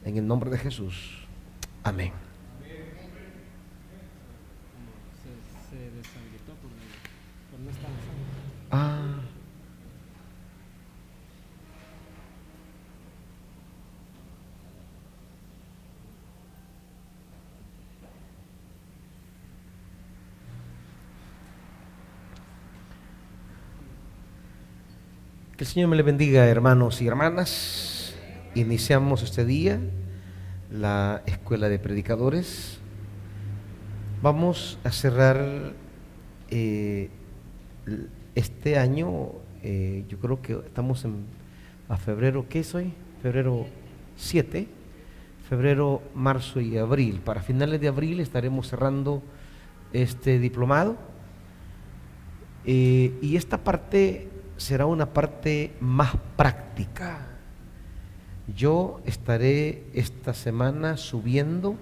en el nombre de Jesús. Amén. Se deshabilitó por no estar usando. Ah, que el Señor me le bendiga, hermanos y hermanas. Iniciamos este día la escuela de predicadores. Vamos a cerrar este año. Yo creo que estamos a febrero. ¿Qué es hoy? Febrero 7. Febrero, marzo y abril. Para finales de abril estaremos cerrando este diplomado. Y esta parte será una parte más práctica. Yo estaré esta semana subiendo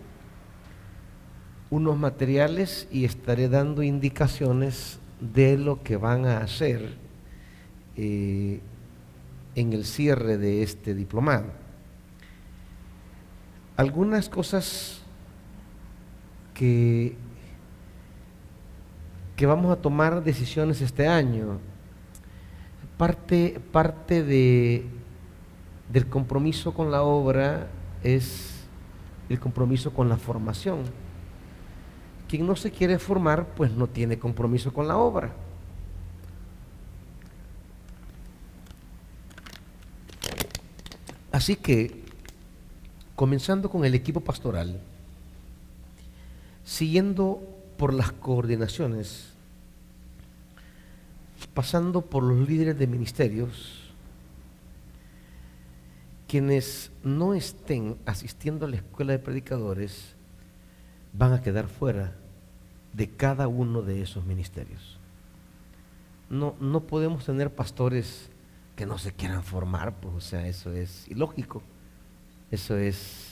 unos materiales y estaré dando indicaciones de lo que van a hacer en el cierre de este diplomado. Algunas cosas que vamos a tomar decisiones este año. Parte del compromiso con la obra es el compromiso con la formación. Quien no se quiere formar, pues no tiene compromiso con la obra. Así que, comenzando con el equipo pastoral, siguiendo por las coordinaciones, pasando por los líderes de ministerios, quienes no estén asistiendo a la escuela de predicadores van a quedar fuera de cada uno de esos ministerios. No podemos tener pastores que no se quieran formar, pues, o sea, eso es ilógico, eso es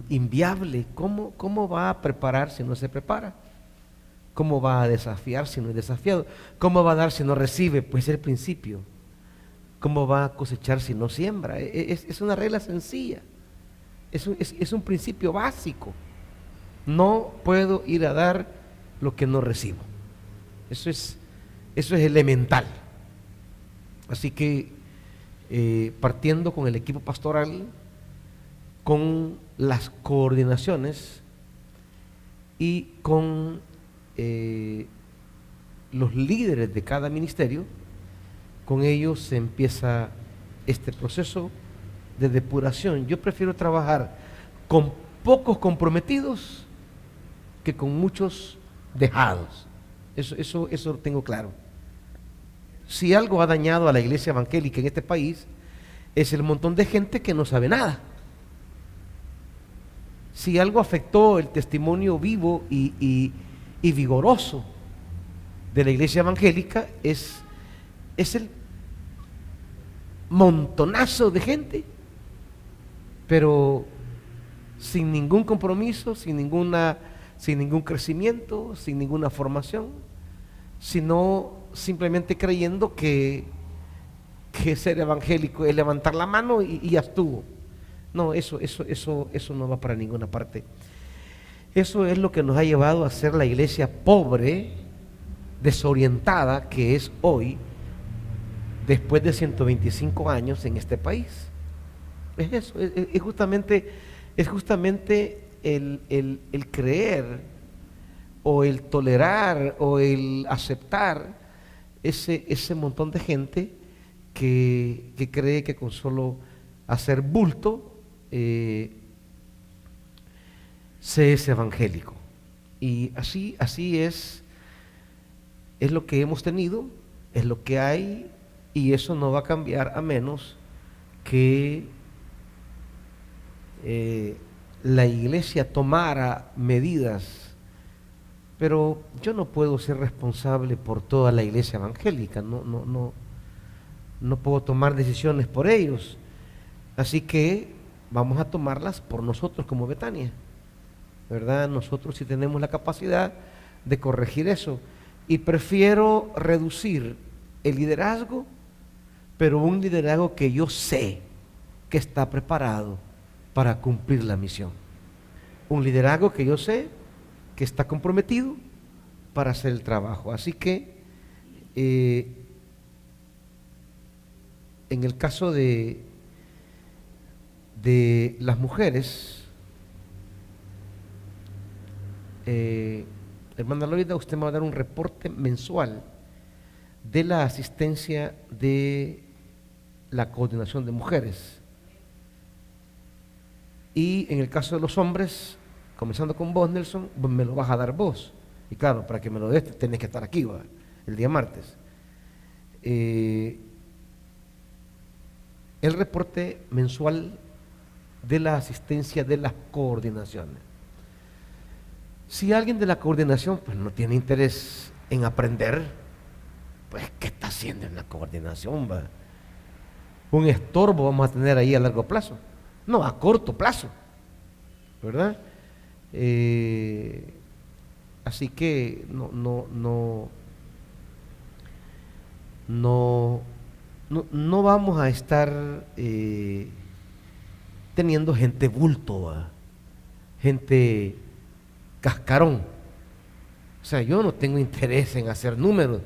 inviable. ¿Cómo va a preparar si no se prepara? ¿Cómo va a desafiar si no es desafiado? ¿Cómo va a dar si no recibe? Pues es el principio. ¿Cómo va a cosechar si no siembra? Es una regla sencilla, es un principio básico. No puedo ir a dar lo que no recibo. Eso es elemental. Así que partiendo con el equipo pastoral, con las coordinaciones y con los líderes de cada ministerio, con ellos se empieza este proceso de depuración. Yo prefiero trabajar con pocos comprometidos que con muchos dejados. Eso lo tengo claro. Si algo ha dañado a la iglesia evangélica en este país, es el montón de gente que no sabe nada. Si algo afectó el testimonio vivo y vigoroso de la iglesia evangélica, es el montonazo de gente, pero sin ningún compromiso, sin ningún crecimiento, sin ninguna formación, sino simplemente creyendo que ser evangélico es levantar la mano y ya estuvo. No, eso no va para ninguna parte. Eso es lo que nos ha llevado a ser la iglesia pobre, desorientada que es hoy, después de 125 años en este país. Es eso, es justamente el creer o el tolerar o el aceptar ese montón de gente que cree que con solo hacer bulto se es evangélico. Y así es lo que hemos tenido, es lo que hay, y eso no va a cambiar a menos que la iglesia tomara medidas. Pero yo no puedo ser responsable por toda la iglesia evangélica, no puedo tomar decisiones por ellos. Así que vamos a tomarlas por nosotros como Betania, ¿verdad? Nosotros sí tenemos la capacidad de corregir eso. Y prefiero reducir el liderazgo pero un liderazgo que yo sé que está preparado para cumplir la misión. Un liderazgo que yo sé que está comprometido para hacer el trabajo. Así que en el caso de las mujeres, hermana Loida, usted me va a dar un reporte mensual de la asistencia de la coordinación de mujeres. Y en el caso de los hombres, comenzando con vos, Nelson, me lo vas a dar vos. Y claro, para que me lo des, tenés que estar aquí, ¿va? El día martes. El reporte mensual de la asistencia de las coordinaciones. Si alguien de la coordinación pues no tiene interés en aprender, pues ¿qué está haciendo en la coordinación, va? Un estorbo vamos a tener ahí a largo plazo, no a corto plazo, ¿verdad? Así que no vamos a estar teniendo gente bulto, ¿va? Gente cascarón. O sea, yo no tengo interés en hacer números,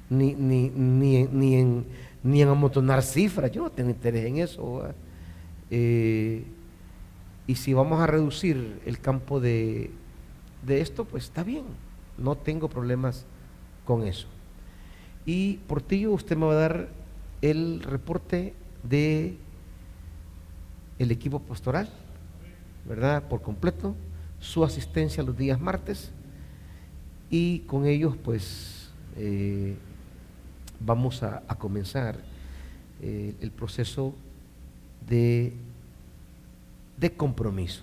ni en amontonar cifras. Yo no tengo interés en eso, ¿va? Y si vamos a reducir el campo de esto, pues está bien, no tengo problemas con eso. Y Portillo, usted me va a dar el reporte de el equipo pastoral, ¿verdad? Por completo, su asistencia los días martes, y con ellos pues vamos a comenzar el proceso de compromiso.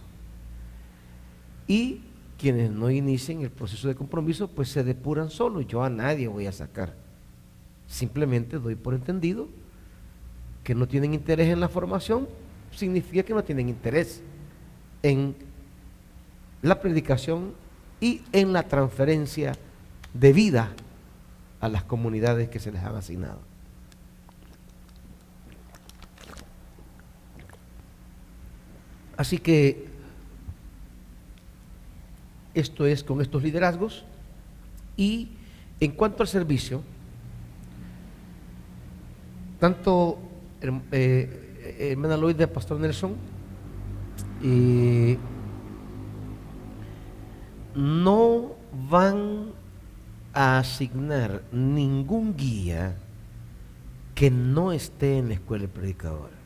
Y quienes no inicien el proceso de compromiso pues se depuran solos. Yo a nadie voy a sacar, simplemente doy por entendido que no tienen interés en la formación. Significa que no tienen interés en la predicación y en la transferencia de vida a las comunidades que se les han asignado. Así que esto es con estos liderazgos. Y en cuanto al servicio, tanto hermana Loida, pastor Nelson, no van a asignar ningún guía que no esté en la escuela de predicadores.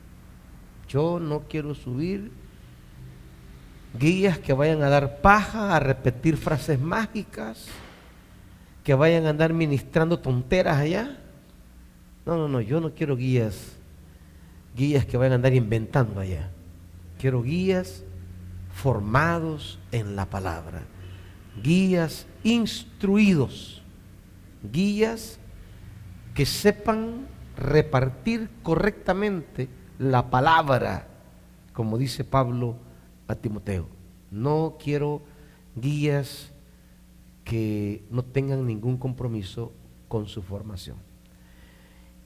Yo no quiero subir guías que vayan a dar paja, a repetir frases mágicas, que vayan a andar ministrando tonteras allá. No, yo no quiero guías que vayan a andar inventando allá. Quiero guías formados en la palabra, guías instruidos, guías que sepan repartir correctamente la palabra, como dice Pablo a Timoteo. No quiero guías que no tengan ningún compromiso con su formación.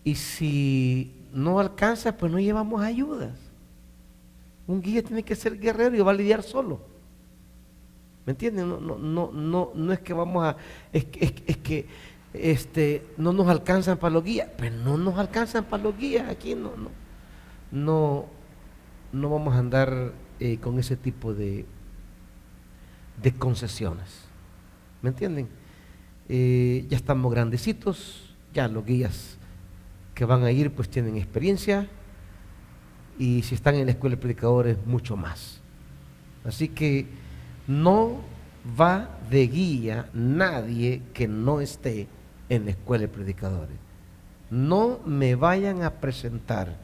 Y si no alcanza, pues no llevamos ayudas. Un guía tiene que ser guerrero y va a lidiar solo. ¿Me entienden? No es que vamos a, es que no nos alcanzan para los guías. Pues no nos alcanzan para los guías. Aquí no vamos a andar con ese tipo de concesiones. ¿Me entienden? Ya estamos grandecitos, ya los guías que van a ir pues tienen experiencia, y si están en la escuela de predicadores mucho más. Así que no va de guía nadie que no esté en la escuela de predicadores. No me vayan a presentar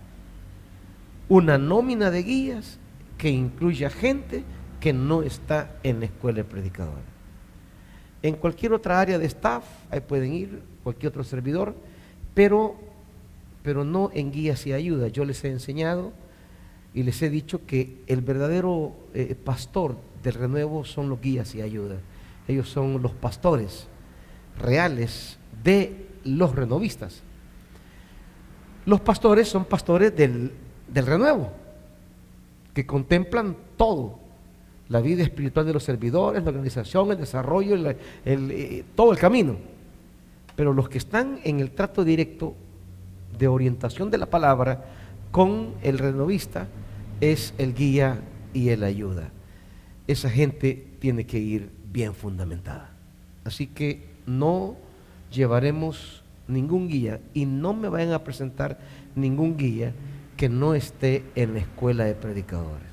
una nómina de guías que incluya gente que no está en la escuela de predicadores. En cualquier otra área de staff, ahí pueden ir, cualquier otro servidor, pero no en guías y ayuda. Yo les he enseñado y les he dicho que el verdadero pastor del renuevo son los guías y ayuda. Ellos son los pastores reales de los renovistas. Los pastores son pastores del renuevo, que contemplan todo, la vida espiritual de los servidores, la organización, el desarrollo, todo el camino. Pero los que están en el trato directo de orientación de la palabra con el renovista es el guía y el ayuda. Esa gente tiene que ir bien fundamentada. Así que no llevaremos ningún guía y no me vayan a presentar ningún guía que no esté en la escuela de predicadores.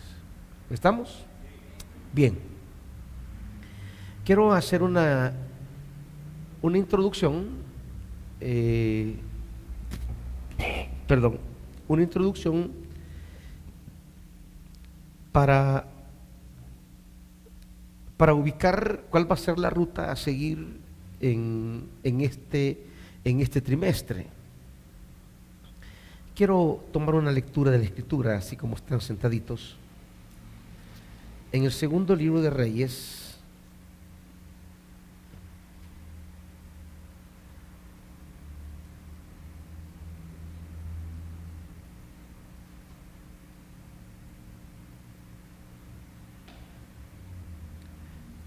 ¿Estamos? Bien. Quiero hacer una introducción, una introducción para ubicar cuál va a ser la ruta a seguir en este trimestre. Quiero tomar una lectura de la Escritura, así como están sentaditos, en el segundo libro de Reyes,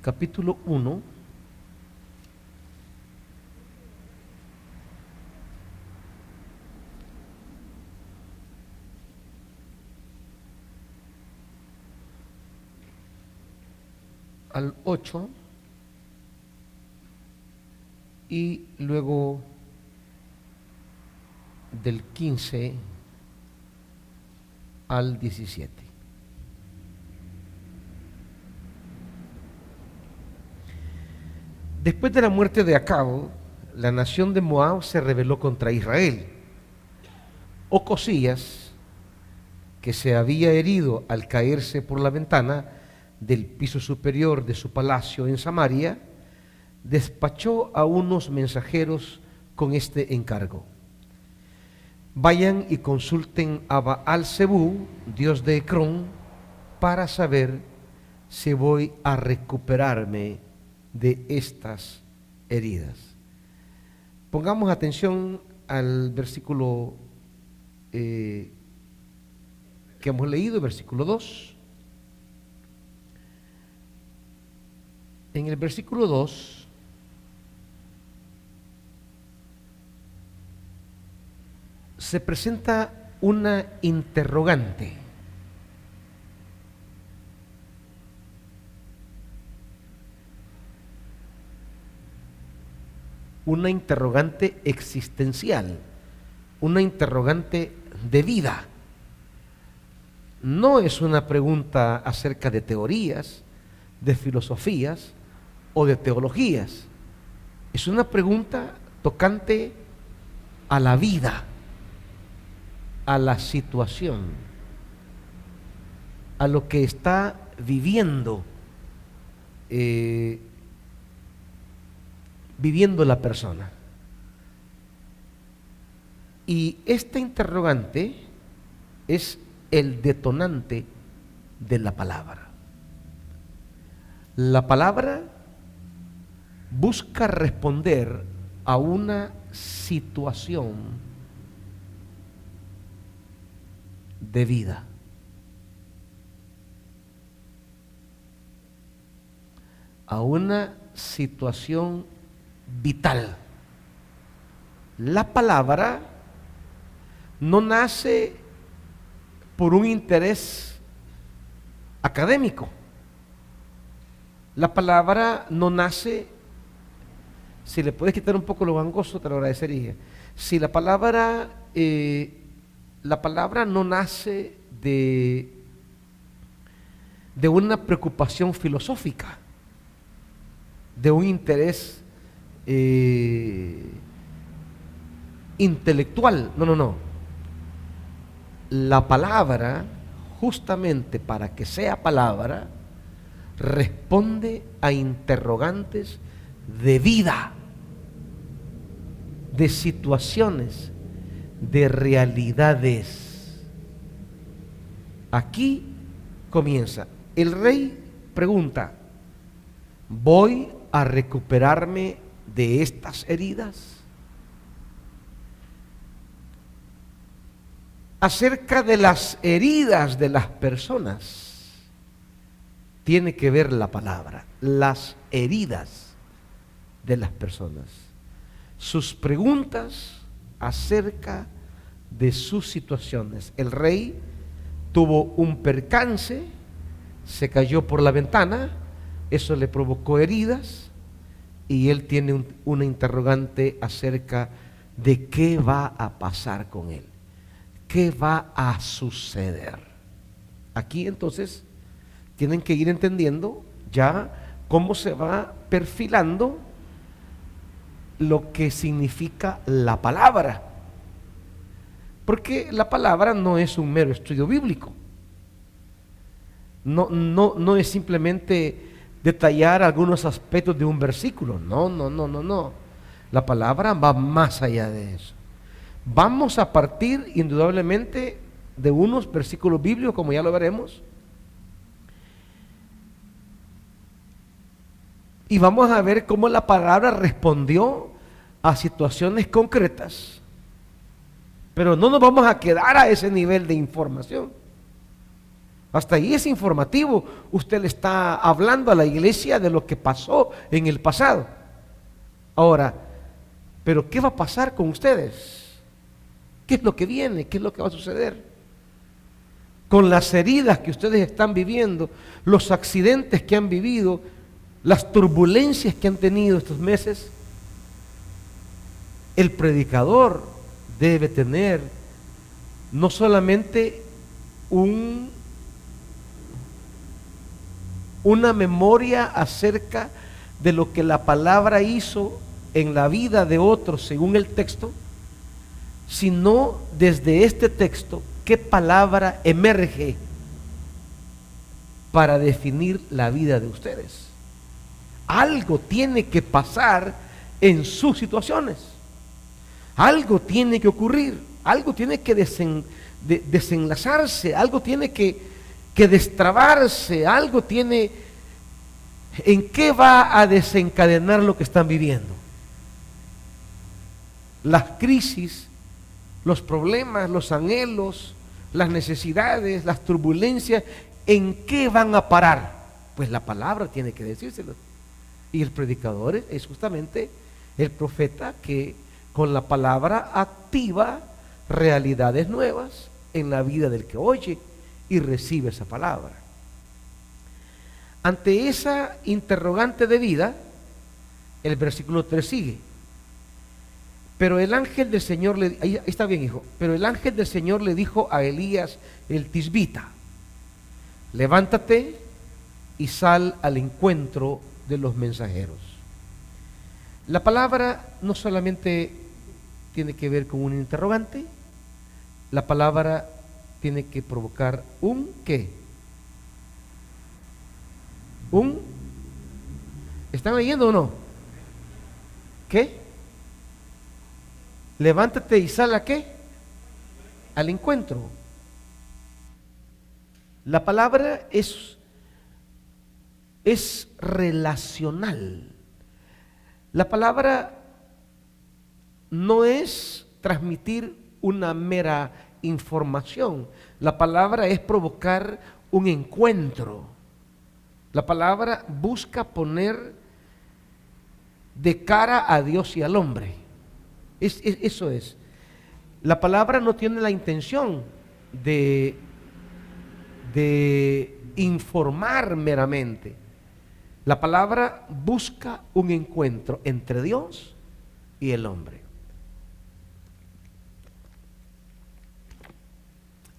capítulo 1, al 8 y luego del 15 al 17. Después de la muerte de Acab, la nación de Moab se rebeló contra Israel. Ocosías, que se había herido al caerse por la ventana del piso superior de su palacio en Samaria, despachó a unos mensajeros con este encargo: vayan y consulten a Baal-Zebú, dios de Ecrón, para saber si voy a recuperarme de estas heridas. Pongamos atención al versículo que hemos leído, versículo 2. En el versículo 2 se presenta una interrogante. Una interrogante existencial, una interrogante de vida. No es una pregunta acerca de teorías, de filosofías o de teologías. Es una pregunta tocante a la vida, a la situación, a lo que está viviendo la persona. Y esta interrogante es el detonante de la palabra. La palabra busca responder a una situación de vida. A una situación vital. La palabra no nace por un interés académico. La palabra no nace, si le puedes quitar un poco lo gangoso, te lo agradecería. Si la palabra no nace de una preocupación filosófica, de un interés intelectual. No. La palabra, justamente para que sea palabra, responde a interrogantes de vida, de situaciones, de realidades. Aquí comienza. El rey pregunta: ¿voy a recuperarme de estas heridas? acerca de las heridas de las personas, tiene que ver la palabra, las heridas de las personas, sus preguntas acerca de sus situaciones. El rey tuvo un percance, se cayó por la ventana, eso le provocó heridas y él tiene una interrogante acerca de qué va a pasar con él, qué va a suceder. Aquí entonces tienen que ir entendiendo ya cómo se va perfilando lo que significa la palabra, porque la palabra no es un mero estudio bíblico, no es simplemente detallar algunos aspectos de un versículo, no, la palabra va más allá de eso. Vamos a partir indudablemente de unos versículos bíblicos, como ya lo veremos, y vamos a ver cómo la palabra respondió a situaciones concretas, pero no nos vamos a quedar a ese nivel de información. Hasta ahí es informativo, usted le está hablando a la iglesia de lo que pasó en el pasado. Ahora, pero ¿qué va a pasar con ustedes? ¿Qué es lo que viene? ¿Qué es lo que va a suceder? Con las heridas que ustedes están viviendo, los accidentes que han vivido, las turbulencias que han tenido estos meses, el predicador debe tener no solamente una memoria acerca de lo que la palabra hizo en la vida de otros según el texto, sino desde este texto, qué palabra emerge para definir la vida de ustedes. Algo tiene que pasar en sus situaciones, algo tiene que ocurrir, algo tiene que desenlazarse, algo tiene que destrabarse, algo tiene. ¿En qué va a desencadenar lo que están viviendo? Las crisis, los problemas, los anhelos, las necesidades, las turbulencias, ¿en qué van a parar? Pues la palabra tiene que decírselo. Y el predicador es justamente el profeta que con la palabra activa realidades nuevas en la vida del que oye y recibe esa palabra. Ante esa interrogante de vida, el versículo 3 sigue. Pero el ángel del Señor ahí está bien, hijo. Pero el ángel del Señor le dijo a Elías el tisbita: levántate y sal al encuentro de los mensajeros. La palabra no solamente tiene que ver con un interrogante, la palabra tiene que provocar un ¿qué? ¿Están leyendo o no? ¿Qué? Levántate y sal a ¿qué? Al encuentro. La palabra es relacional. La palabra no es transmitir una mera información. La palabra es provocar un encuentro. La palabra busca poner de cara a Dios y al hombre. Eso es. La palabra no tiene la intención de informar meramente. La palabra busca un encuentro entre Dios y el hombre.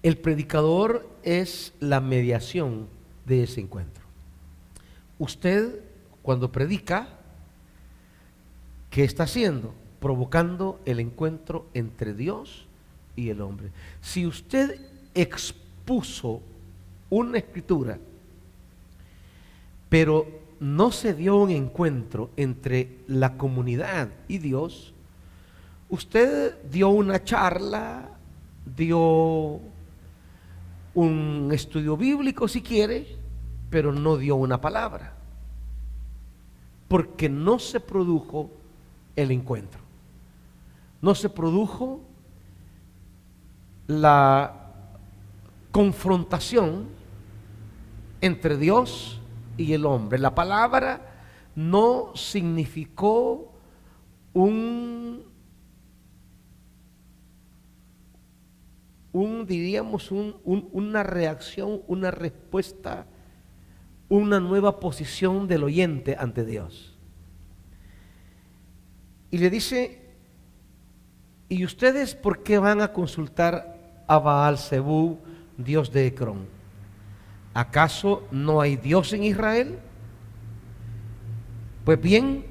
El predicador es la mediación de ese encuentro. Usted, cuando predica, ¿qué está haciendo? Provocando el encuentro entre Dios y el hombre. Si usted expuso una escritura, pero no se dio un encuentro entre la comunidad y Dios, usted dio una charla, dio un estudio bíblico si quiere, pero no dio una palabra, porque no se produjo el encuentro, no se produjo la confrontación entre Dios y el hombre. La palabra no significó una reacción, una respuesta, una nueva posición del oyente ante Dios. Y le dice: ¿y ustedes por qué van a consultar a Baal-Zebú, dios de Ecrón? ¿Acaso no hay Dios en Israel? Pues bien,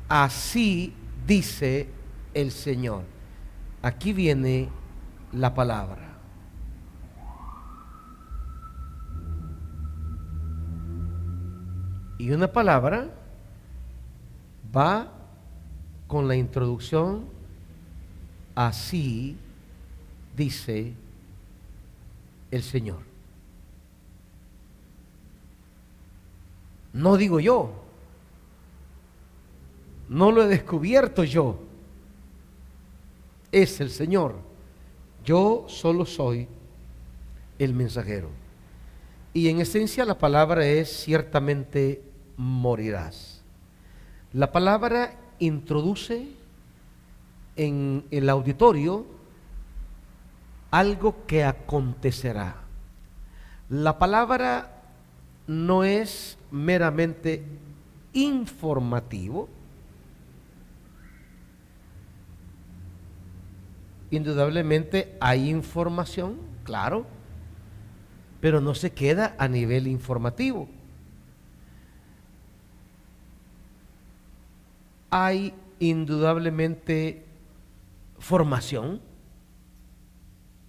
así dice el Señor. Aquí viene la palabra. Y una palabra va con la introducción: así dice el Señor. No digo yo, no lo he descubierto yo, es el Señor. Yo solo soy el mensajero. Y en esencia la palabra es: ciertamente morirás. La palabra introduce en el auditorio algo que acontecerá. La palabra no es meramente informativo. Indudablemente hay información, claro, pero no se queda a nivel informativo. Hay indudablemente formación,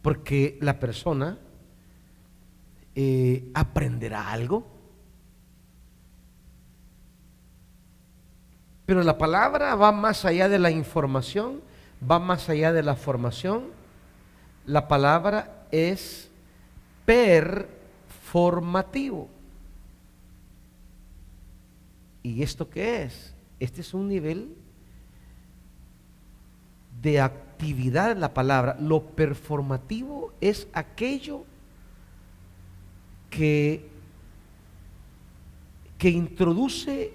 porque la persona aprenderá algo. Pero la palabra va más allá de la información, va más allá de la formación. La palabra es performativo. ¿Y esto qué es? Este es un nivel de actividad de la palabra. Lo performativo es aquello que introduce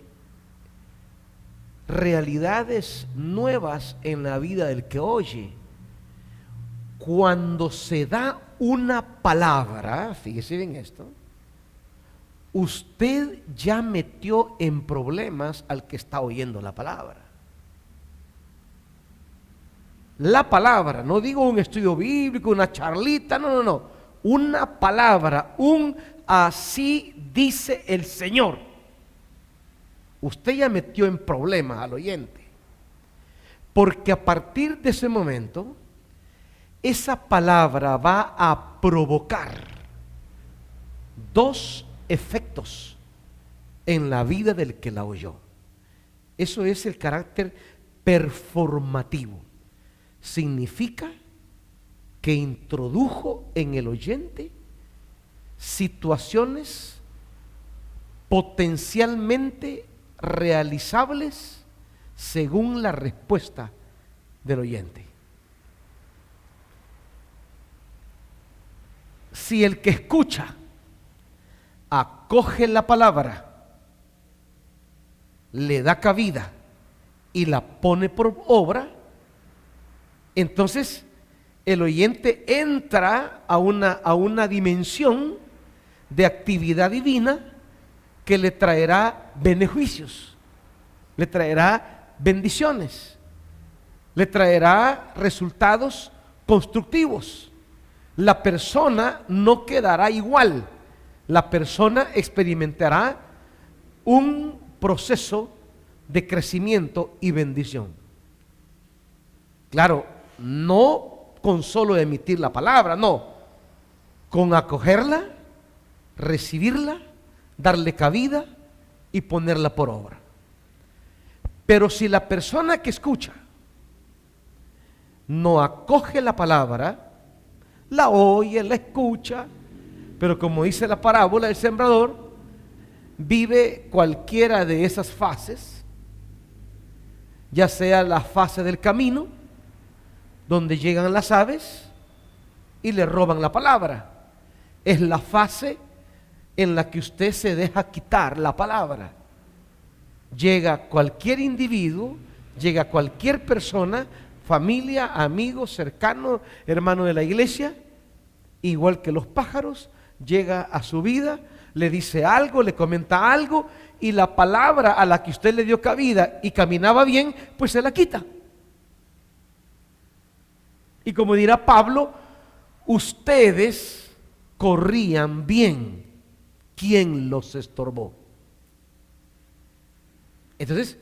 realidades nuevas en la vida del que oye. Cuando se da una palabra, fíjese bien esto, usted ya metió en problemas al que está oyendo la palabra. La palabra, no digo un estudio bíblico, una charlita, no. Una palabra, un así dice el Señor. Usted ya metió en problemas al oyente. Porque a partir de ese momento, esa palabra va a provocar dos efectos en la vida del que la oyó. Eso es el carácter performativo. Significa que introdujo en el oyente situaciones potencialmente realizables según la respuesta del oyente. Si el que escucha acoge la palabra, le da cabida y la pone por obra, entonces el oyente entra a una dimensión de actividad divina que le traerá beneficios, le traerá bendiciones, le traerá resultados constructivos. La persona no quedará igual, la persona experimentará un proceso de crecimiento y bendición. Claro, no con solo emitir la palabra, no, con acogerla, recibirla, darle cabida y ponerla por obra. Pero si la persona que escucha no acoge la palabra, la oye, la escucha, pero como dice la parábola del sembrador, vive cualquiera de esas fases, ya sea la fase del camino, donde llegan las aves, y le roban la palabra. Es la fase en la que usted se deja quitar la palabra. Llega cualquier individuo, llega cualquier persona, familia, amigo, cercano, hermano de la iglesia, igual que los pájaros, llega a su vida, le dice algo, le comenta algo, y la palabra a la que usted le dio cabida y caminaba bien, pues se la quita. Y como dirá Pablo, ustedes corrían bien. ¿Quién los estorbó? Entonces,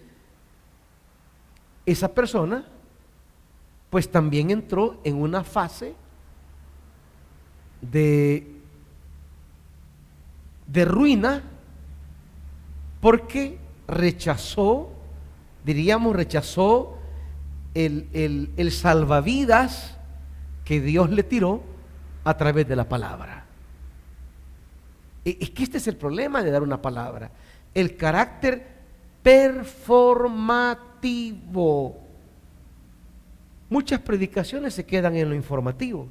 esa persona pues también entró en una fase de ruina, porque rechazó el salvavidas que Dios le tiró a través de la palabra. Es que este es el problema de dar una palabra, el carácter performativo. Muchas predicaciones se quedan en lo informativo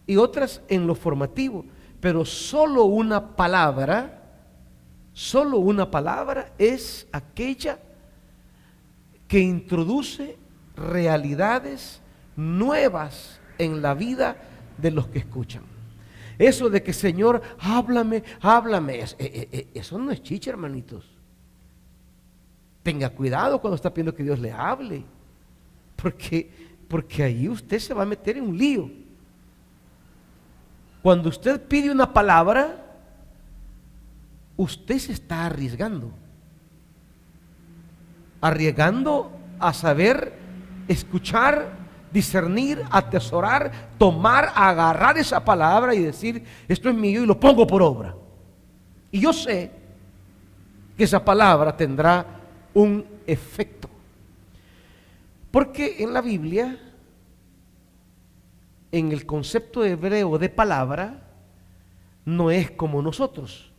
y otras en lo formativo, pero solo una palabra es aquella que introduce realidades nuevas en la vida de los que escuchan. Eso de que Señor, háblame, eso no es chicha, hermanitos. Tenga cuidado cuando está pidiendo que Dios le hable, porque ahí usted se va a meter en un lío. Cuando usted pide una palabra, usted se está arriesgando a saber escuchar, discernir, atesorar, tomar, agarrar esa palabra y decir, esto es mío y lo pongo por obra. Y yo sé que esa palabra tendrá un efecto. Porque en la Biblia, en el concepto hebreo de palabra, no es como nosotros.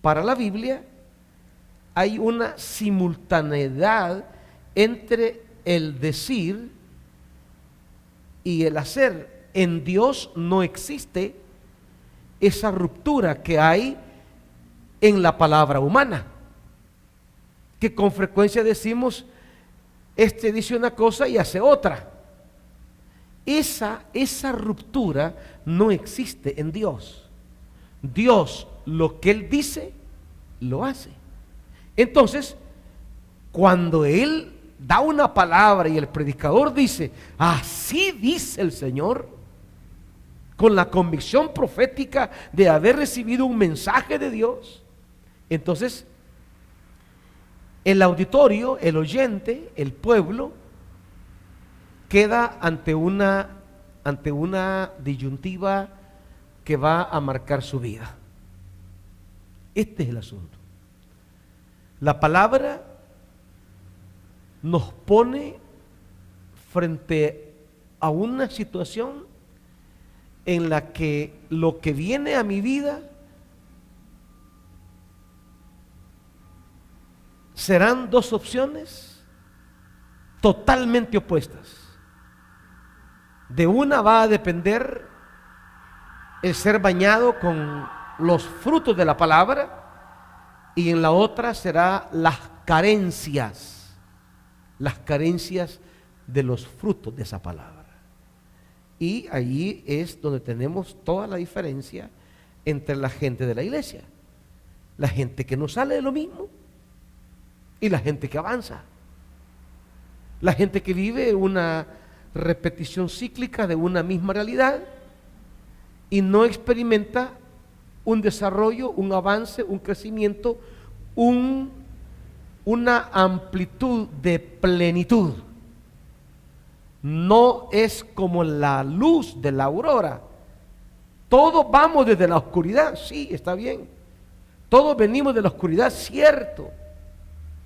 Para la Biblia hay una simultaneidad entre el decir y el hacer. En Dios no existe esa ruptura que hay en la palabra humana, que con frecuencia decimos, este dice una cosa y hace otra. Esa ruptura no existe en Dios. Dios, lo que Él dice, lo hace. Entonces, cuando Él da una palabra y el predicador dice, así dice el Señor, con la convicción profética de haber recibido un mensaje de Dios, entonces el auditorio, el oyente, el pueblo, queda ante una disyuntiva que va a marcar su vida. Este es el asunto. La palabra nos pone frente a una situación en la que lo que viene a mi vida serán dos opciones totalmente opuestas. De una va a depender el ser bañado con los frutos de la palabra, y en la otra será las carencias de los frutos de esa palabra. Y allí es donde tenemos toda la diferencia entre la gente de la iglesia, la gente que no sale de lo mismo y la gente que avanza, la gente que vive una repetición cíclica de una misma realidad y no experimenta un desarrollo, un avance, un crecimiento, una amplitud de plenitud. No es como la luz de la aurora. Todos vamos desde la oscuridad, sí, está bien. Todos venimos de la oscuridad, cierto.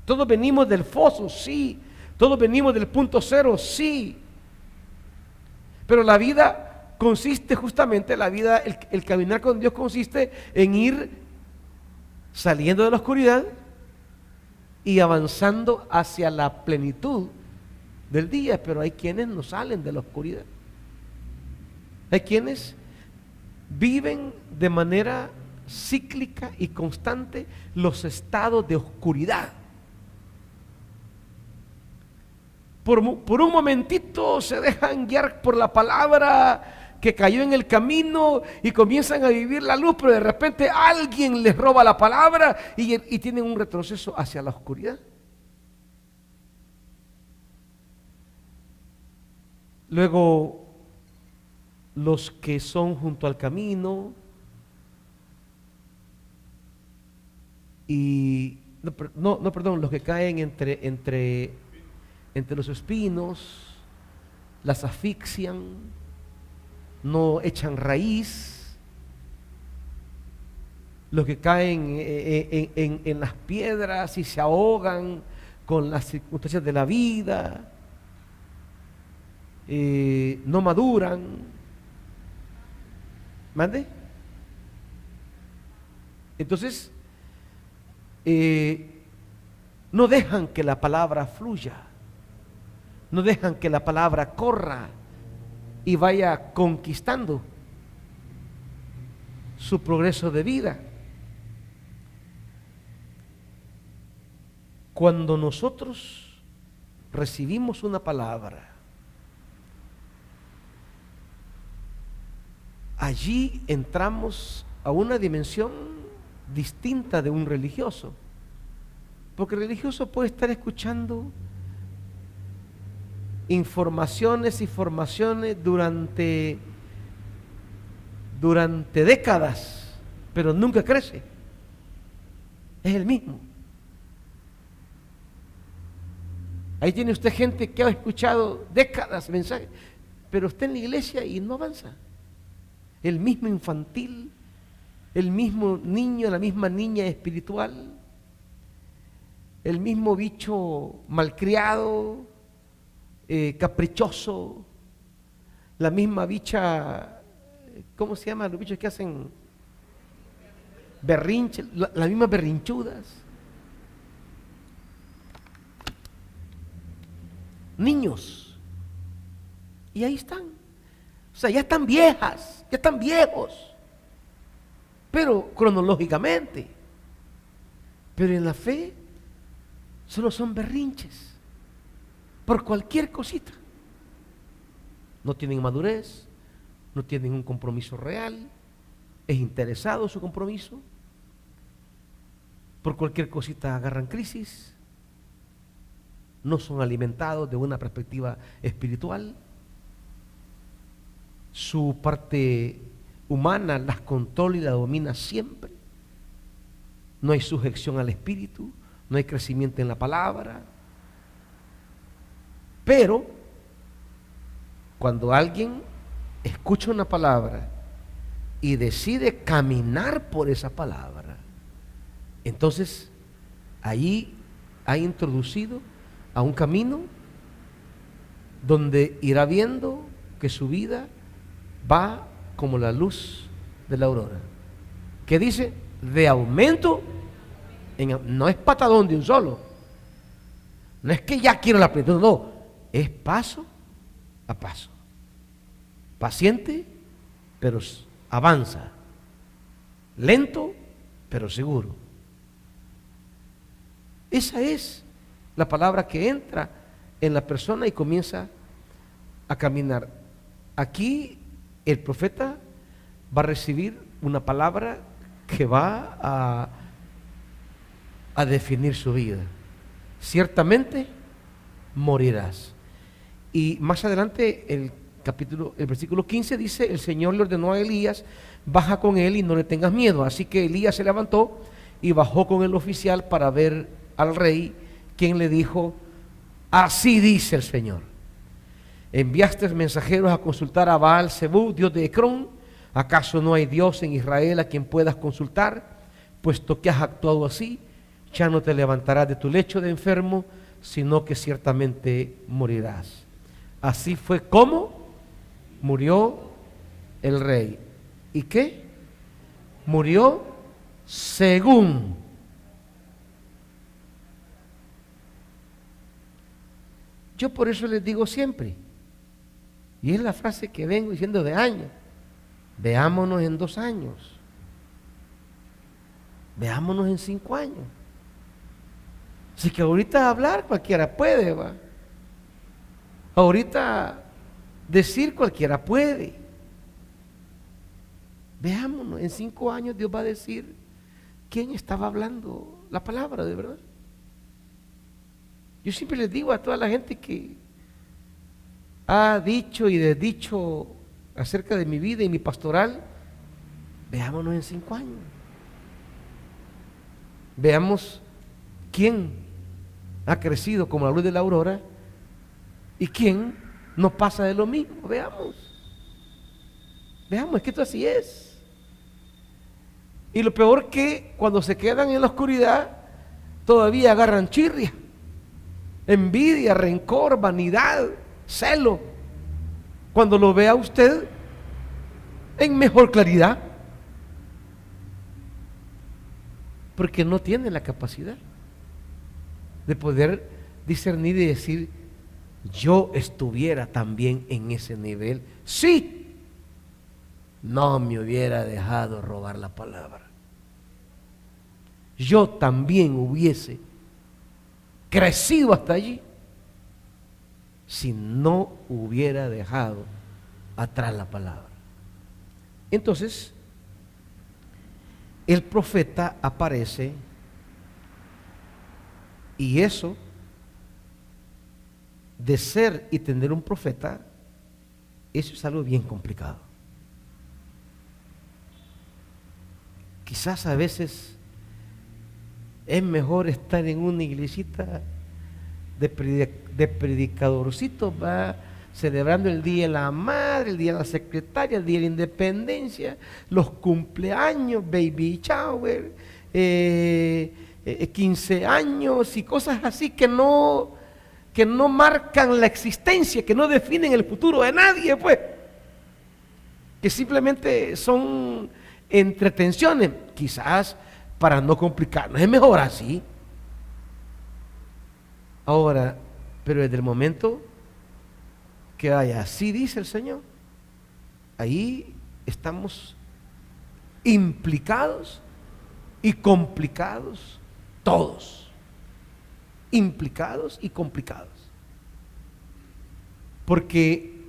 Todos venimos del foso, sí. Todos venimos del punto cero, sí. Pero la vida consiste justamente, el caminar con Dios consiste en ir saliendo de la oscuridad y avanzando hacia la plenitud del día. Pero hay quienes no salen de la oscuridad. Hay quienes viven de manera cíclica y constante los estados de oscuridad. Por un momentito se dejan guiar por la palabra que cayó en el camino y comienzan a vivir la luz, pero de repente alguien les roba la palabra y tienen un retroceso hacia la oscuridad. Luego, los que son junto al camino y los que caen entre los espinos, las asfixian, no echan raíz. Los que caen en las piedras y se ahogan con las circunstancias de la vida, no maduran. ¿Mande? Entonces, no dejan que la palabra fluya, no dejan que la palabra corra y vaya conquistando su progreso de vida. Cuando nosotros recibimos una palabra, allí entramos a una dimensión distinta de un religioso, porque el religioso puede estar escuchando informaciones y formaciones durante décadas, pero nunca crece, es el mismo. Ahí tiene usted gente que ha escuchado décadas mensajes, pero está en la iglesia y no avanza. El mismo infantil, el mismo niño, la misma niña espiritual, el mismo bicho malcriado, caprichoso, la misma bicha, ¿cómo se llama? Los bichos que hacen berrinche, las mismas berrinchudas. Niños. Y ahí están. O sea, ya están viejas, ya están viejos. Pero cronológicamente. Pero en la fe solo son berrinches. Por cualquier cosita. No tienen madurez, no tienen un compromiso real, es interesado su compromiso. Por cualquier cosita agarran crisis. No son alimentados de una perspectiva espiritual. Su parte humana las controla y la domina siempre. No hay sujeción al espíritu, no hay crecimiento en la palabra. Pero cuando alguien escucha una palabra y decide caminar por esa palabra, entonces allí ha introducido a un camino donde irá viendo que su vida va como la luz de la aurora, que dice de aumento no es patadón de un solo, no es que ya quiero la plenitud, no, es paso a paso, paciente pero avanza, lento pero seguro. Esa es la palabra que entra en la persona y comienza a caminar. Aquí el profeta va a recibir una palabra que va a definir su vida. Ciertamente morirás. Y más adelante el versículo 15 dice: el Señor le ordenó a Elías, baja con él y no le tengas miedo. Así que Elías se levantó y bajó con el oficial para ver al rey, quien le dijo: así dice el Señor, enviaste mensajeros a consultar a Baal-Zebú, dios de Ecrón. ¿Acaso no hay Dios en Israel a quien puedas consultar? Puesto que has actuado así, ya no te levantarás de tu lecho de enfermo, sino que ciertamente morirás. Así fue como murió el rey. ¿Y qué? Murió según. Yo por eso les digo siempre, Y es la frase que vengo diciendo de años. Veámonos en 2 años. Veámonos en 5 años. Así que ahorita hablar cualquiera puede, va. Ahorita decir cualquiera puede. Veámonos, en 5 años Dios va a decir quién estaba hablando la palabra de verdad. Yo siempre les digo a toda la gente que ha dicho y desdicho acerca de mi vida y mi pastoral, veámonos en 5 años. Veamos quién ha crecido como la luz de la aurora y quién no pasa de lo mismo. Veamos, es que esto así es. Y lo peor que cuando se quedan en la oscuridad todavía agarran chirria, envidia, rencor, vanidad, celo, cuando lo vea usted en mejor claridad, porque no tiene la capacidad de poder discernir y decir, yo estuviera también en ese nivel, sí, no me hubiera dejado robar la palabra, yo también hubiese crecido hasta allí si no hubiera dejado atrás la palabra. Entonces, el profeta aparece y eso de ser y tener un profeta, eso es algo bien complicado. Quizás a veces es mejor estar en una iglesita de predicadorcito, va celebrando el día de la madre, el día de la secretaria, el día de la independencia, los cumpleaños, baby shower, 15 años y cosas así que no marcan la existencia, que no definen el futuro de nadie, pues, que simplemente son entretenciones, quizás para no complicarnos, es mejor así. Ahora, pero desde el momento que haya, así dice el Señor, ahí estamos implicados y complicados todos, implicados y complicados, porque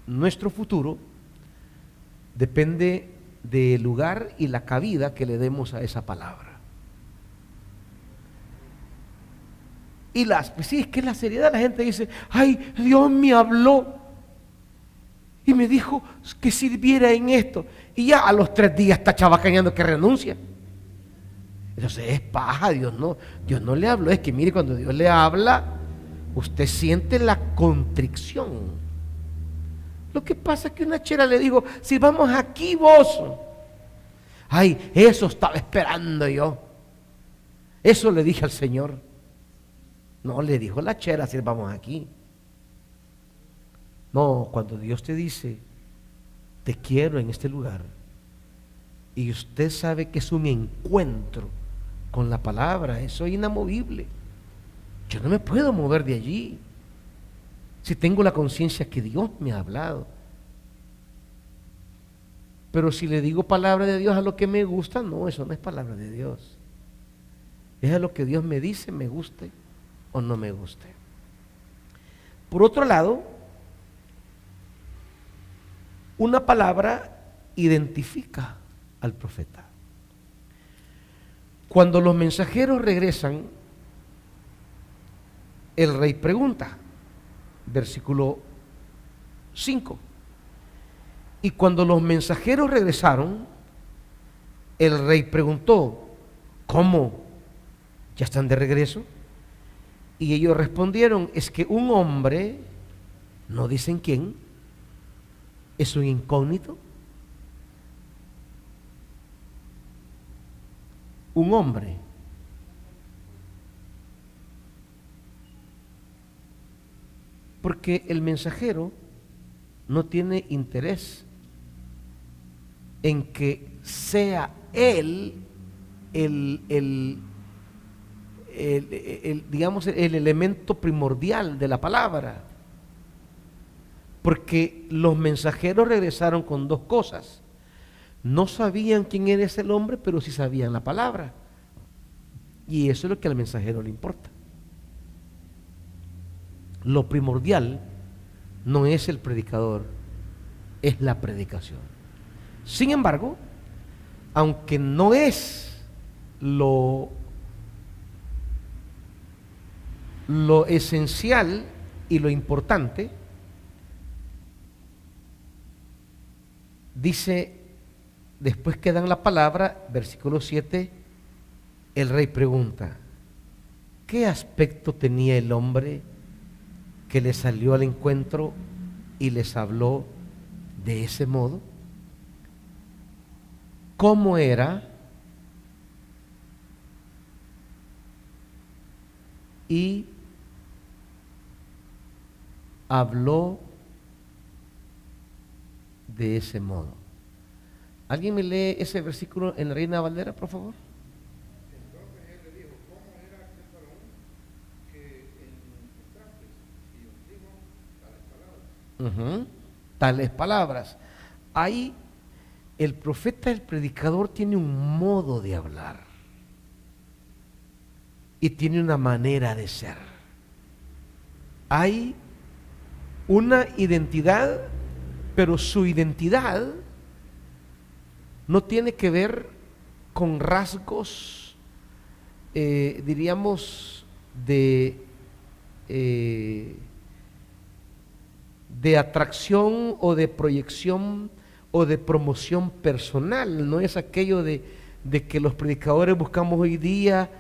nuestro futuro depende del lugar y la cabida que le demos a esa palabra. Y pues sí, es que la seriedad, la gente dice, ay, Dios me habló y me dijo que sirviera en esto, y ya a los 3 días está chabacaneando que renuncia. Entonces es paja, Dios no le habló. Es que mire, cuando Dios le habla, usted siente la contrición. Lo que pasa es que una chera le dijo, si vamos aquí vos, ay, eso estaba esperando yo, eso le dije al Señor. No, le dijo la chera, si vamos aquí. No, cuando Dios te dice, te quiero en este lugar, y usted sabe que es un encuentro con la palabra, eso es inamovible. Yo no me puedo mover de allí si tengo la conciencia que Dios me ha hablado. Pero si le digo palabra de Dios a lo que me gusta, no, eso no es palabra de Dios. Es a lo que Dios me dice, me guste o no me guste. Por otro lado, una palabra identifica al profeta. Cuando los mensajeros regresan, el rey pregunta, versículo 5. Y cuando los mensajeros regresaron, el rey preguntó, ¿cómo? ¿Ya están de regreso? Y ellos respondieron, es que un hombre, no dicen quién, es un incógnito, un hombre. Porque el mensajero no tiene interés en que sea él digamos, el elemento primordial de la palabra. porque los mensajeros regresaron con dos cosas. No sabían quién era ese hombre, pero sí sabían la palabra. Y eso es lo que al mensajero le importa. Lo primordial no es el predicador, es la predicación. Sin embargo, aunque no es lo esencial y lo importante, dice, después que dan la palabra, versículo 7, el rey pregunta, ¿qué aspecto tenía el hombre que le salió al encuentro y les habló de ese modo? ¿Cómo era? Y habló de ese modo. ¿Alguien me lee ese versículo en la Reina Valera, por favor? Entonces él le dijo, ¿cómo era aquel varón que encontraste? Y os dijo tales palabras. Tales palabras. Ahí el profeta, el predicador tiene un modo de hablar y tiene una manera de ser. Hay una identidad, pero su identidad no tiene que ver con rasgos, diríamos, de atracción o de proyección o de promoción personal. No es aquello de que los predicadores buscamos hoy día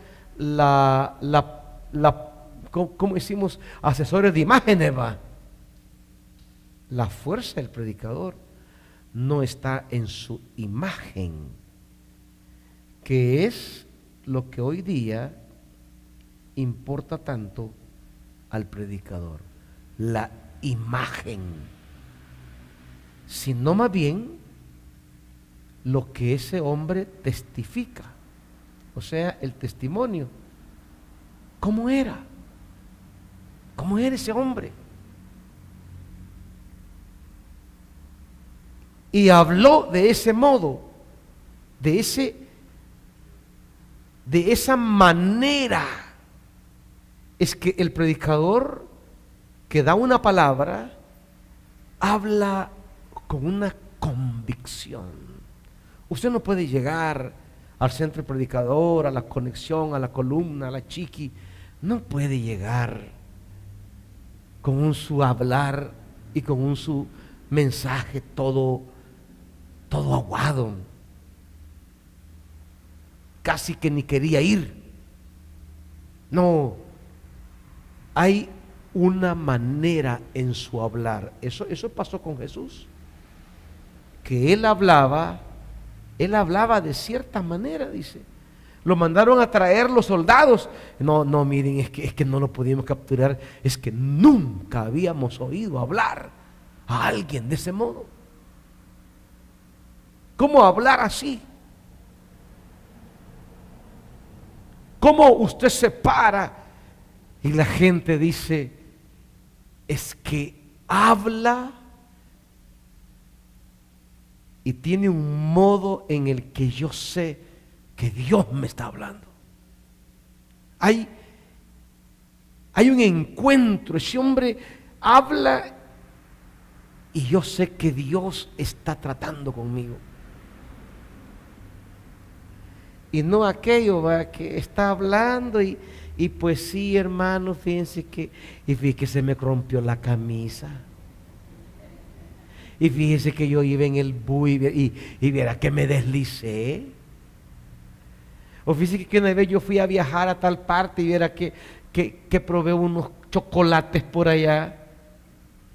¿cómo decimos? Asesores de imágenes, va. La fuerza del predicador no está en su imagen, que es lo que hoy día importa tanto al predicador, la imagen, sino más bien lo que ese hombre testifica, o sea, el testimonio. ¿Cómo era? ¿Cómo era ese hombre? Y habló de ese modo, de esa manera. Es que el predicador que da una palabra habla con una convicción. Usted no puede llegar al centro del predicador, a la conexión, a la columna, a la chiqui. No puede llegar con su hablar y con su mensaje todo aguado. Casi que ni quería ir. No, hay una manera en su hablar. Eso pasó con Jesús, que él hablaba de cierta manera, dice. Lo mandaron a traer los soldados. No, miren, es que no lo pudimos capturar. Es que nunca habíamos oído hablar a alguien de ese modo. ¿Cómo hablar así? ¿Cómo usted se para y la gente dice, es que habla y tiene un modo en el que yo sé que Dios me está hablando? Hay un encuentro, ese hombre habla y yo sé que Dios está tratando conmigo. Y no aquello, ¿va?, que está hablando y pues sí, hermano, fíjense que se me rompió la camisa. Y fíjese que yo iba en el bus y viera que me deslicé. O fíjese que una vez yo fui a viajar a tal parte y viera que probé unos chocolates por allá.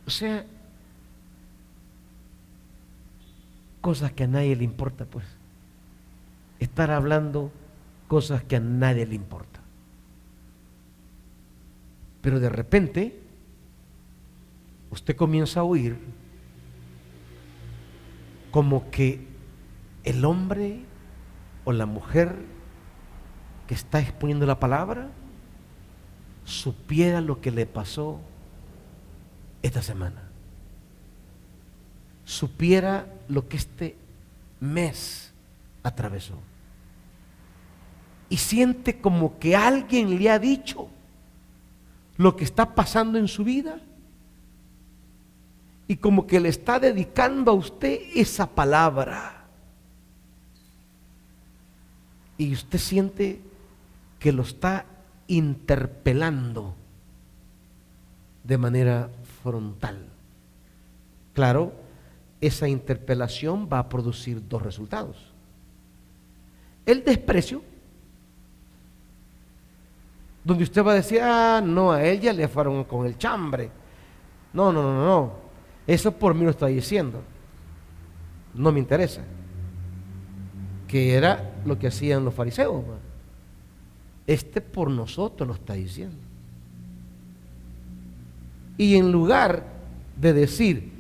O sea, cosas que a nadie le importa, pues. Estar hablando cosas que a nadie le importa. Pero de repente, usted comienza a oír como que el hombre o la mujer que está exponiendo la palabra supiera lo que le pasó esta semana. supiera lo que este mes atravesó. Y siente como que alguien le ha dicho lo que está pasando en su vida y como que le está dedicando a usted esa palabra. Y usted siente que lo está interpelando de manera frontal. Claro, esa interpelación va a producir dos resultados. El desprecio, donde usted va a decir, no, a él ya le fueron con el chambre. No, eso por mí lo está diciendo. No me interesa. Que era lo que hacían los fariseos. Este por nosotros lo está diciendo. Y en lugar de decir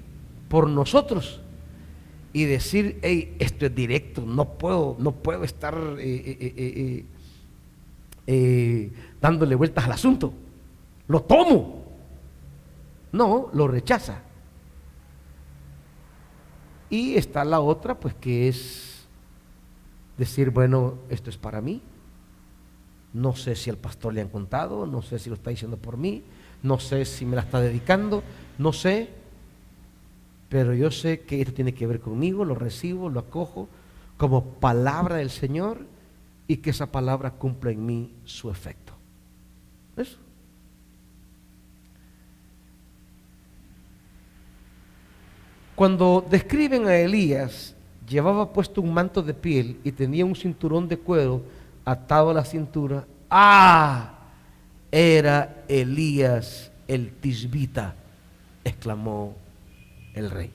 por nosotros y decir, hey, esto es directo, no puedo estar dándole vueltas al asunto, lo tomo. No, lo rechaza. Y está la otra, pues, que es decir, bueno, esto es para mí. No sé si al pastor le han contado, no sé si lo está diciendo por mí, no sé si me la está dedicando, no sé, pero yo sé que esto tiene que ver conmigo, lo recibo, lo acojo como palabra del Señor y que esa palabra cumpla en mí su efecto. Eso. Cuando describen a Elías, llevaba puesto un manto de piel y tenía un cinturón de cuero atado a la cintura. Era Elías el tisbita, exclamó el rey.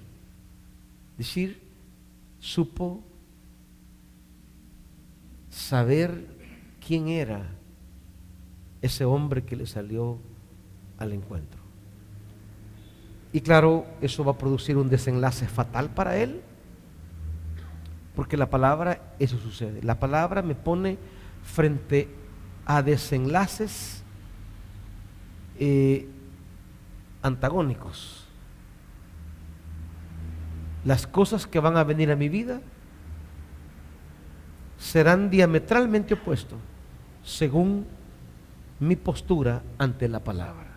Es decir, supo saber quién era ese hombre que le salió al encuentro. Y claro, eso va a producir un desenlace fatal para él, porque la palabra, eso sucede. La palabra me pone frente a desenlaces antagónicos. Las cosas que van a venir a mi vida serán diametralmente opuestos según mi postura ante la palabra.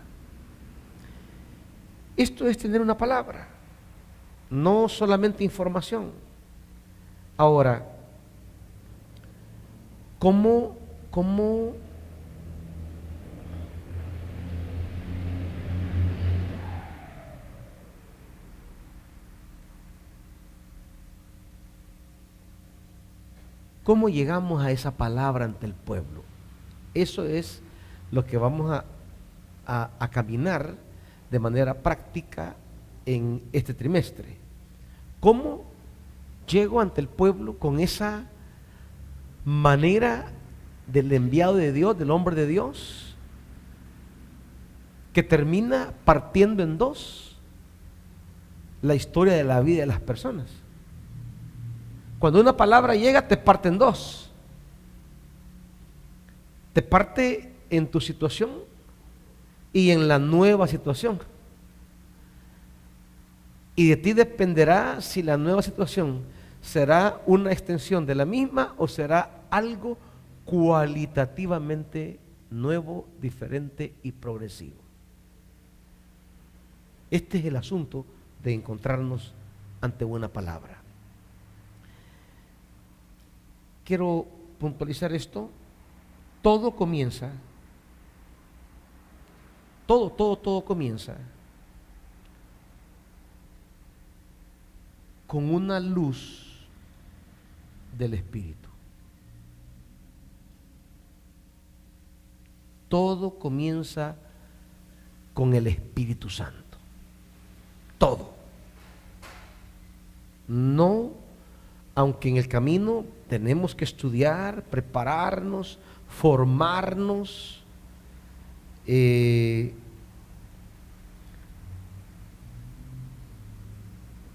Esto es tener una palabra, no solamente información. Ahora, ¿cómo llegamos a esa palabra ante el pueblo? Eso es lo que vamos a caminar de manera práctica en este trimestre. ¿Cómo llego ante el pueblo con esa manera del enviado de Dios, del hombre de Dios, que termina partiendo en dos la historia de la vida de las personas? Cuando una palabra llega, te parte en dos. Te parte en tu situación y en la nueva situación. Y de ti dependerá si la nueva situación será una extensión de la misma o será algo cualitativamente nuevo, diferente y progresivo. Este es el asunto de encontrarnos ante una palabra. Quiero puntualizar esto. Todo comienza, todo comienza con una luz del Espíritu. Todo comienza con el Espíritu Santo. Todo. No, aunque en el camino tenemos que estudiar, prepararnos, formarnos,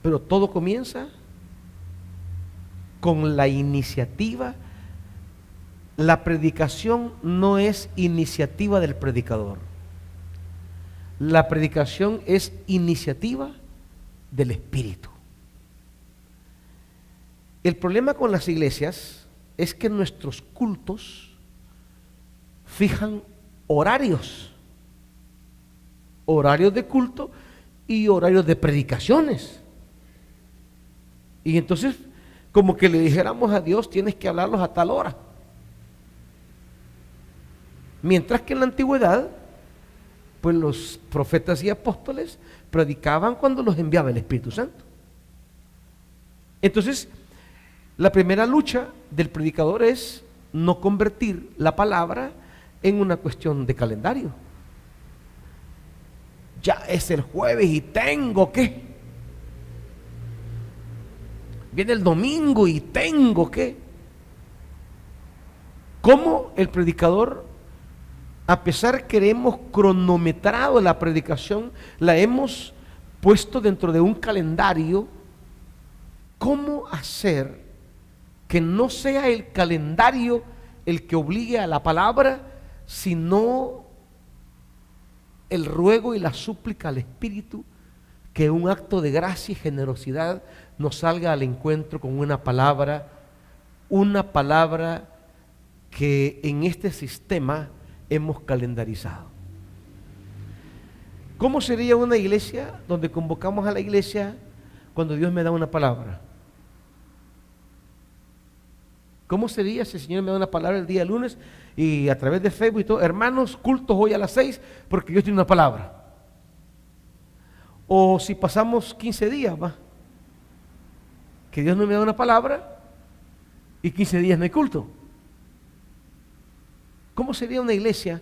pero todo comienza con la iniciativa. La predicación no es iniciativa del predicador. La predicación es iniciativa del Espíritu. El problema con las iglesias es que nuestros cultos fijan horarios de culto y horarios de predicaciones. Y entonces, como que le dijéramos a Dios, tienes que hablarlos a tal hora. Mientras que en la antigüedad, pues los profetas y apóstoles predicaban cuando los enviaba el Espíritu Santo. Entonces, la primera lucha del predicador es no convertir la palabra en una cuestión de calendario. Ya es el jueves y tengo que. Viene el domingo y tengo que. ¿Cómo el predicador, a pesar que hemos cronometrado la predicación, la hemos puesto dentro de un calendario? ¿Cómo hacer que no sea el calendario el que obligue a la palabra, sino el ruego y la súplica al Espíritu, que un acto de gracia y generosidad nos salga al encuentro con una palabra que en este sistema hemos calendarizado? ¿Cómo sería una iglesia donde convocamos a la iglesia cuando Dios me da una palabra? ¿Cómo sería si el Señor me da una palabra el día lunes y a través de Facebook y todo, hermanos, cultos hoy a las 6 porque Dios tiene una palabra? O si pasamos 15 días, que Dios no me da una palabra y 15 días no hay culto. ¿Cómo sería una iglesia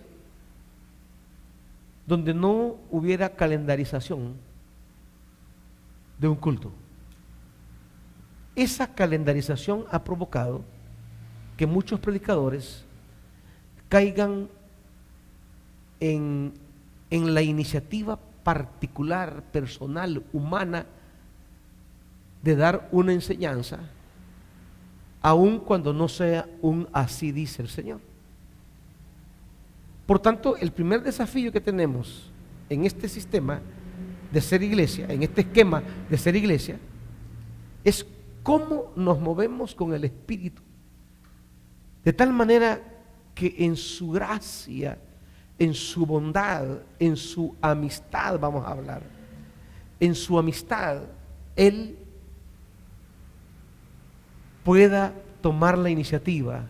donde no hubiera calendarización de un culto? Esa calendarización ha provocado que muchos predicadores caigan en la iniciativa particular, personal, humana, de dar una enseñanza, aun cuando no sea un así dice el Señor. Por tanto, el primer desafío que tenemos en este sistema de ser iglesia, en este esquema de ser iglesia, es cómo nos movemos con el Espíritu, de tal manera que en su gracia, en su bondad, en su amistad, vamos a hablar, en su amistad, Él pueda tomar la iniciativa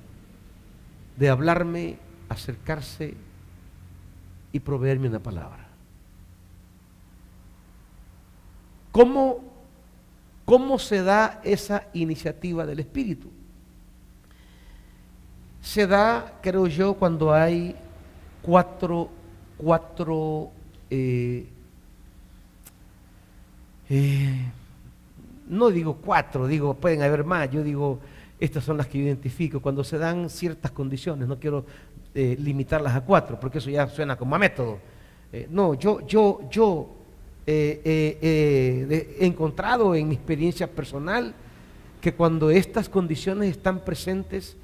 de hablarme, acercarse y proveerme una palabra. ¿Cómo se da esa iniciativa del Espíritu? Se da, creo yo, cuando hay cuatro no digo cuatro, digo, pueden haber más, yo digo, estas son las que yo identifico, cuando se dan ciertas condiciones, no quiero limitarlas a 4, porque eso ya suena como a método. No, yo he encontrado en mi experiencia personal que cuando estas condiciones están presentes,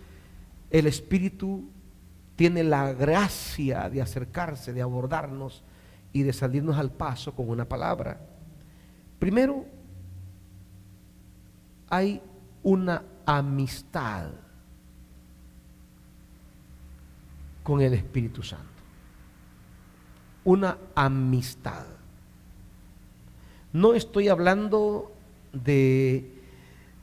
el Espíritu tiene la gracia de acercarse, de abordarnos y de salirnos al paso con una palabra. Primero, hay una amistad con el Espíritu Santo. Una amistad. No estoy hablando de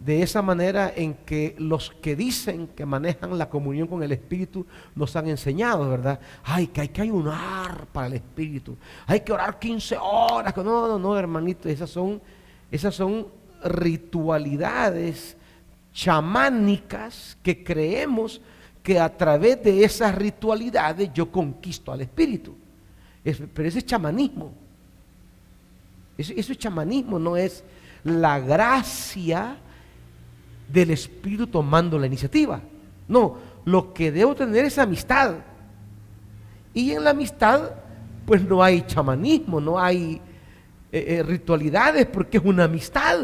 esa manera en que los que dicen que manejan la comunión con el Espíritu nos han enseñado, ¿verdad? Ay, que hay que ayunar para el Espíritu, hay que orar 15 horas. No, hermanito, esas son ritualidades chamánicas que creemos que a través de esas ritualidades yo conquisto al Espíritu. Pero ese es chamanismo. Eso es chamanismo, no es la gracia del Espíritu tomando la iniciativa. No, lo que debo tener es amistad. Y en la amistad, pues no hay chamanismo, no hay ritualidades, porque es una amistad.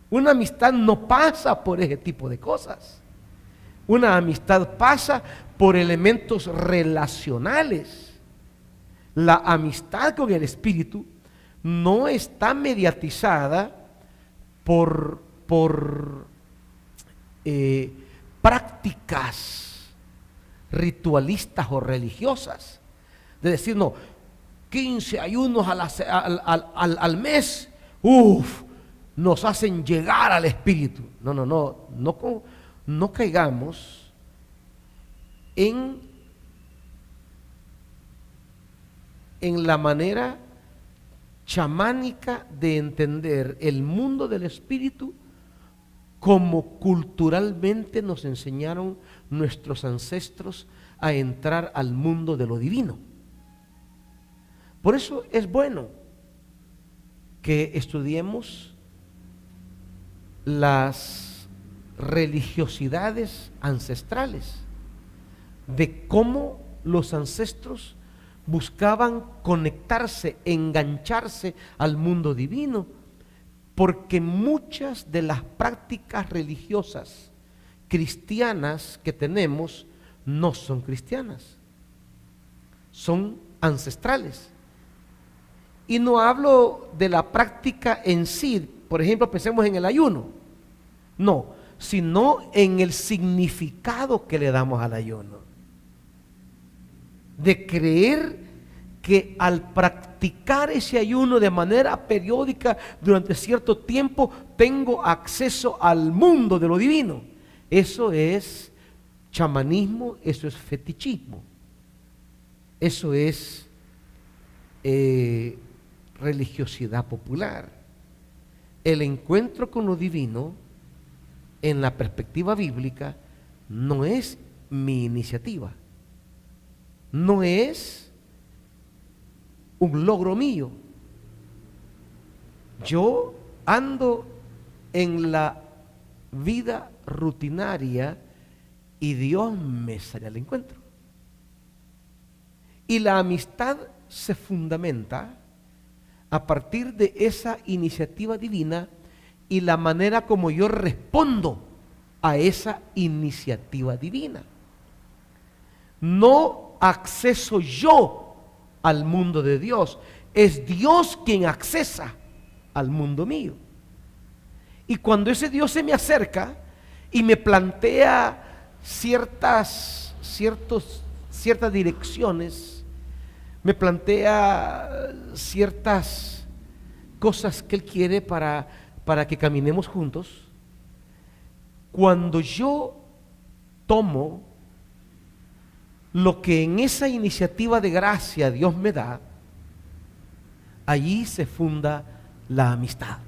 Una amistad no pasa por ese tipo de cosas. Una amistad pasa por elementos relacionales. La amistad con el Espíritu no está mediatizada por por prácticas ritualistas o religiosas, de decir, no, 15 ayunos al mes, nos hacen llegar al Espíritu. No caigamos en la manera chamánica de entender el mundo del Espíritu como culturalmente nos enseñaron nuestros ancestros a entrar al mundo de lo divino. Por eso es bueno que estudiemos las religiosidades ancestrales, de cómo los ancestros buscaban conectarse, engancharse al mundo divino, porque muchas de las prácticas religiosas cristianas que tenemos no son cristianas, son ancestrales. Y no hablo de la práctica en sí, por ejemplo, pensemos en el ayuno, no, sino en el significado que le damos al ayuno, de creer que al practicar ese ayuno de manera periódica durante cierto tiempo tengo acceso al mundo de lo divino. Eso es chamanismo, eso es fetichismo, eso es religiosidad popular. El encuentro con lo divino en la perspectiva bíblica no es mi iniciativa, no es un logro mío. Yo ando en la vida rutinaria y Dios me sale al encuentro. Y la amistad se fundamenta a partir de esa iniciativa divina y la manera como yo respondo a esa iniciativa divina. No acceso yo al mundo de Dios, es Dios quien accesa al mundo mío. Y cuando ese Dios se me acerca y me plantea ciertas direcciones, me plantea ciertas cosas que Él quiere para que caminemos juntos, cuando yo tomo lo que en esa iniciativa de gracia Dios me da, allí se funda la amistad.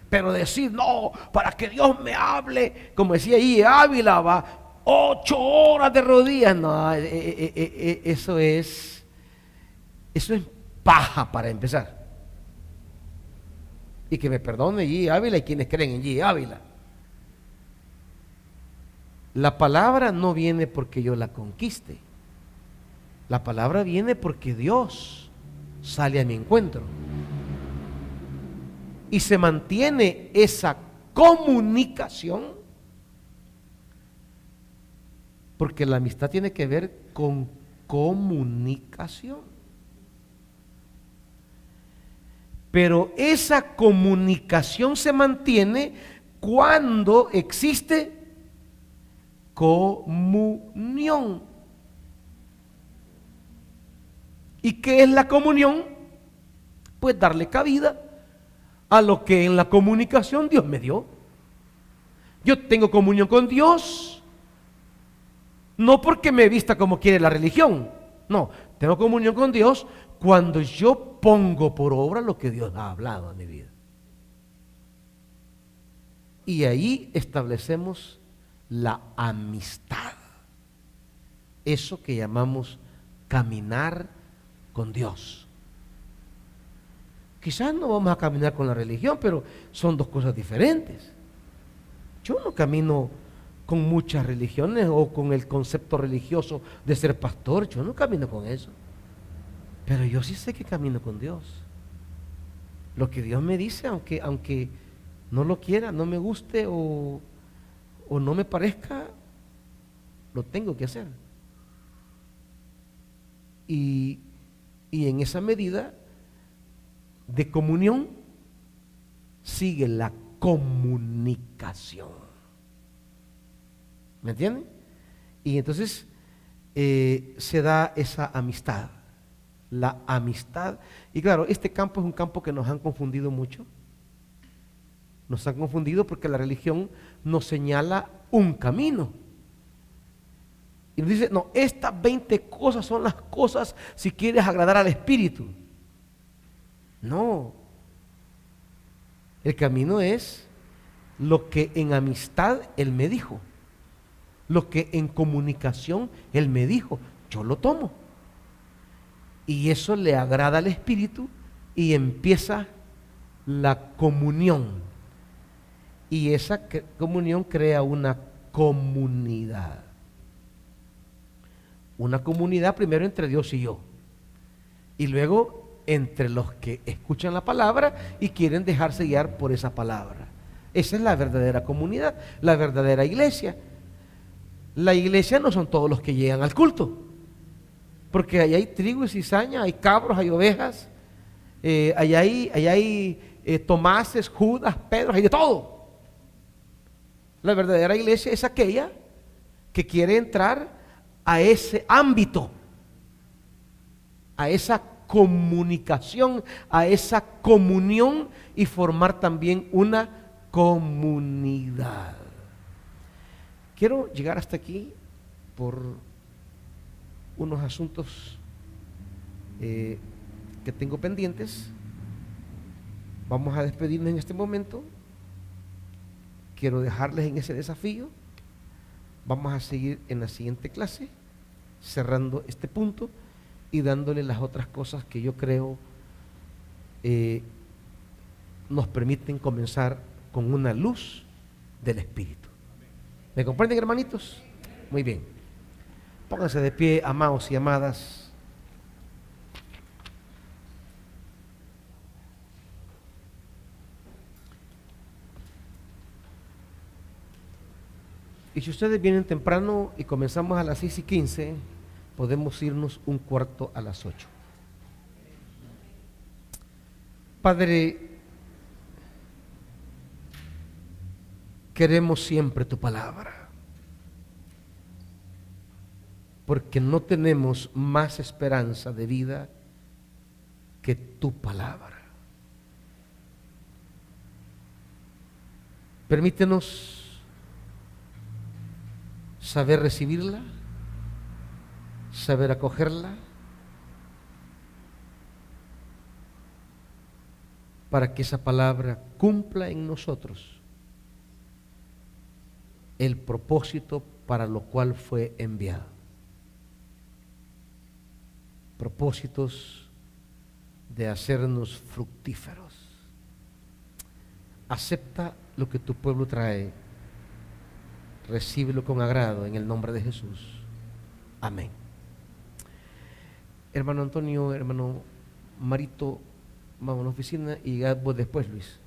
Pero decir, no, para que Dios me hable, como decía ahí Ávila, va 8 horas de rodillas, no, eso es paja para empezar. Y que me perdone G. Ávila y quienes creen en G. Ávila. La palabra no viene porque yo la conquiste. La palabra viene porque Dios sale a mi encuentro. Y se mantiene esa comunicación, porque la amistad tiene que ver con comunicación. Pero esa comunicación se mantiene cuando existe comunión. ¿Y qué es la comunión? Pues darle cabida a lo que en la comunicación Dios me dio. Yo tengo comunión con Dios, no porque me vista como quiere la religión, no, tengo comunión con Dios cuando yo pongo por obra lo que Dios ha hablado en mi vida. Y ahí establecemos la amistad, eso que llamamos caminar con Dios. Quizás no vamos a caminar con la religión, pero son dos cosas diferentes. Yo no camino con muchas religiones o con el concepto religioso de ser pastor, yo no camino con eso. Pero yo sí sé que camino con Dios. Lo que Dios me dice, aunque no lo quiera, no me guste o no me parezca, lo tengo que hacer. Y en esa medida de comunión sigue la comunicación. ¿Me entienden? Y entonces se da esa amistad, la amistad. Y claro, este campo es un campo que nos han confundido mucho. Nos han confundido porque la religión nos señala un camino. Y nos dice, no, estas 20 cosas son las cosas si quieres agradar al Espíritu. No. El camino es lo que en amistad Él me dijo. Lo que en comunicación Él me dijo. Yo lo tomo. Y eso le agrada al Espíritu y empieza la comunión. Y esa comunión crea una comunidad. Una comunidad primero entre Dios y yo. Y luego entre los que escuchan la palabra y quieren dejarse guiar por esa palabra. Esa es la verdadera comunidad, la verdadera iglesia. La iglesia no son todos los que llegan al culto. Porque ahí hay trigo y cizaña, hay cabros, hay ovejas, allá hay Tomases, Judas, Pedro, hay de todo. La verdadera iglesia es aquella que quiere entrar a ese ámbito, a esa comunicación, a esa comunión y formar también una comunidad. Quiero llegar hasta aquí por unos asuntos que tengo pendientes. Vamos a despedirnos en este momento. Quiero dejarles en ese desafío. Vamos a seguir en la siguiente clase, cerrando este punto y dándole las otras cosas que yo creo nos permiten comenzar con una luz del Espíritu. ¿Me comprenden, hermanitos? Muy bien. Pónganse de pie, amados y amadas. Y si ustedes vienen temprano y comenzamos a las 6:15, podemos irnos un cuarto a las 8. Padre, queremos siempre tu palabra, porque no tenemos más esperanza de vida que tu palabra. Permítenos saber recibirla, saber acogerla, para que esa palabra cumpla en nosotros el propósito para lo cual fue enviado. Propósitos de hacernos fructíferos. Acepta lo que tu pueblo trae. Recíbelo con agrado en el nombre de Jesús. Amén. Hermano Antonio, hermano Marito, vamos a la oficina y vos después, Luis.